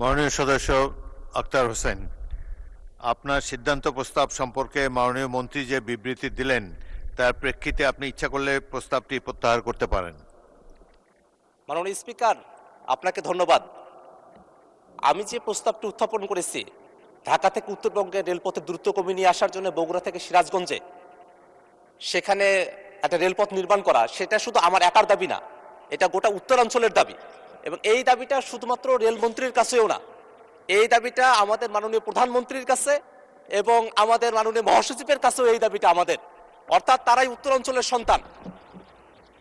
মাননীয় সদস্য আক্তার হোসেন, আপনার সিদ্ধান্ত প্রস্তাব সম্পর্কে মাননীয় মন্ত্রী যে বিবৃতি দিলেন তার প্রেক্ষিতে আপনি ইচ্ছা করলে প্রস্তাবটি প্রত্যাহার করতে পারেন। মাননীয় স্পিকার, আপনাকে ধন্যবাদ। আমি যে প্রস্তাবটি উত্থাপন করেছি, ঢাকা থেকে উত্তরবঙ্গে রেলপথের দ্রুত কমিয়ে নিয়ে আসার জন্য বগুড়া থেকে সিরাজগঞ্জে সেখানে একটা রেলপথ নির্মাণ করা, সেটা শুধু আমার একার দাবি না, এটা গোটা উত্তরাঞ্চলের দাবি। এবং এই দাবিটা শুধুমাত্র রেলমন্ত্রীর কাছেও না, এই দাবিটা আমাদের মাননীয় প্রধানমন্ত্রীর কাছে এবং আমাদের মাননীয় মহাসচিবের কাছেও এই দাবিটা আমাদের। অর্থাৎ তারাই উত্তরাঞ্চলের সন্তান।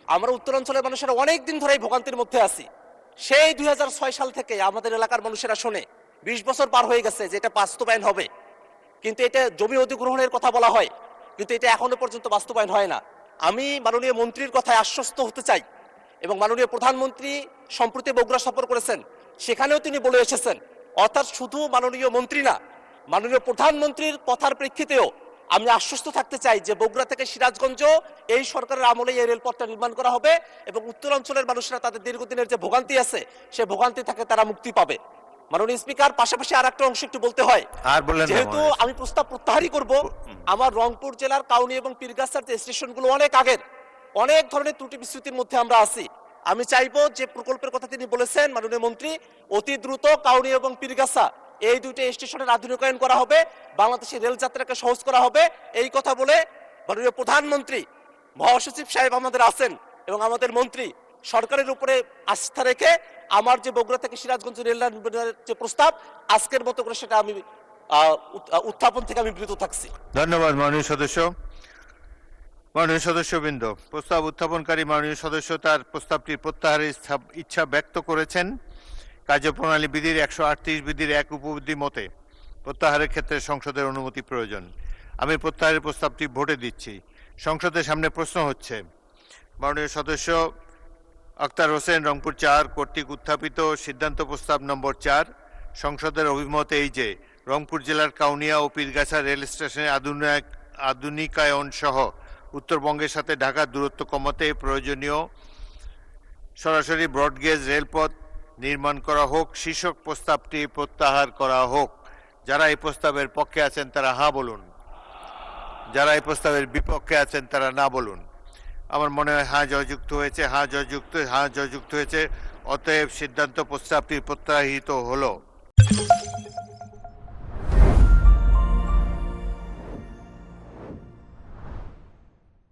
আমরা উত্তরাঞ্চলের মানুষেরা অনেক দিন ধরে এই ভোগান্তির মধ্যে আছি। সেই 2006 সাল থেকে আমাদের এলাকার মানুষেরা শোনে, 20 বছর পার হয়ে গেছে যে এটা বাস্তবায়ন হবে, কিন্তু এটা জমি অধিগ্রহণের কথা বলা হয়, কিন্তু এটা এখনো পর্যন্ত বাস্তবায়ন হয় না। আমি মাননীয় মন্ত্রীর কথায় আশ্বস্ত হতে চাই এবং মাননীয় প্রধানমন্ত্রী সম্প্রতি বগুড়া সফর করেছেন, সেখানেও তিনি বলে এসেছেন, অর্থাৎ শুধু মাননীয় মন্ত্রী না, মাননীয় প্রধানমন্ত্রীর কথার প্রেক্ষিতেও আমি আশ্বস্ত থাকতে চাই যে বগুড়া থেকে সিরাজগঞ্জ এই সরকারের আমলে এই রেলপথটা নির্মাণ করা হবে এবং উত্তরাঞ্চলের মানুষরা তাদের দীর্ঘদিনের যে ভোগান্তি আছে সে ভোগান্তি থেকে তারা মুক্তি পাবে। মাননীয় স্পিকার, পাশাপাশি আর একটা অংশ একটু বলতে হয়, আর বললেন না যেহেতু মাননীয় আমি প্রস্তাব প্রত্যাহারই করব, আমার রংপুর জেলার কাউনী এবং পীরগাছার যে স্টেশনগুলো অনেক আগের, অনেক ধরনের ত্রুটি বিচ্যুতির মধ্যে আমরা আছি। আমি চাইবো যে প্রকল্পের কথা তিনি বলেছেন মাননীয় মন্ত্রী, অতি দ্রুত কাউনী এবং পীরগাছা এই দুইটা স্টেশনের আধুনিকায়ন করা হবে, বাংলাদেশের রেল যাত্রাকে সহজ করা হবে। এই কথা বলে মাননীয় প্রধানমন্ত্রী, মহাসচিব সাহেব আমাদের আছেন এবং আমাদের মন্ত্রী সরকারের উপরে আস্থা রেখে আমার যে বগুড়া থেকে সিরাজগঞ্জ রেল লাইন নির্মাণের যে প্রস্তাব, আজকের মতো করে সেটা আমি উত্থাপন থেকে আমি বিরত থাকছি। ধন্যবাদ মাননীয় সদস্য। মাননীয় সদস্যবৃন্দ, প্রস্তাব উত্থাপনকারী মাননীয় সদস্য তার প্রস্তাবটি প্রত্যাহারের ইচ্ছা ব্যক্ত করেছেন। কার্যপ্রণালী বিধির 138 বিধির 1 উপবিধি মতে প্রত্যাহারের ক্ষেত্রে সংসদের অনুমতি প্রয়োজন। আমি প্রত্যাহারের প্রস্তাবটি ভোটে দিচ্ছি। সংসদের সামনে প্রশ্ন হচ্ছে, মাননীয় সদস্য আক্তার হোসেন রংপুর 4 কর্তৃক উত্থাপিত সিদ্ধান্ত প্রস্তাব নম্বর 4, সংসদের অভিমত এই যে রংপুর জেলার কাউনিয়া ও পীরগাছা রেল স্টেশনের আধুনিকায়ন সহ উত্তরবঙ্গের সাথে ঢাকার দূরত্ব কমাতে প্রয়োজনীয় সরাসরি ব্রডগেজ রেলপথ নির্মাণ করা হোক, শীর্ষক প্রস্তাবটি প্রত্যাহার করা হোক। যারা এই প্রস্তাবের পক্ষে আছেন তারা হ্যাঁ বলুন, যারা এই প্রস্তাবের বিপক্ষে আছেন তারা না বলুন। আমার মনে হয় হ্যাঁ জয়যুক্ত হয়েছে, হ্যাঁ জয়যুক্ত হয়েছে। অতএব সিদ্ধান্ত প্রস্তাবটি প্রত্যাহিত হলো।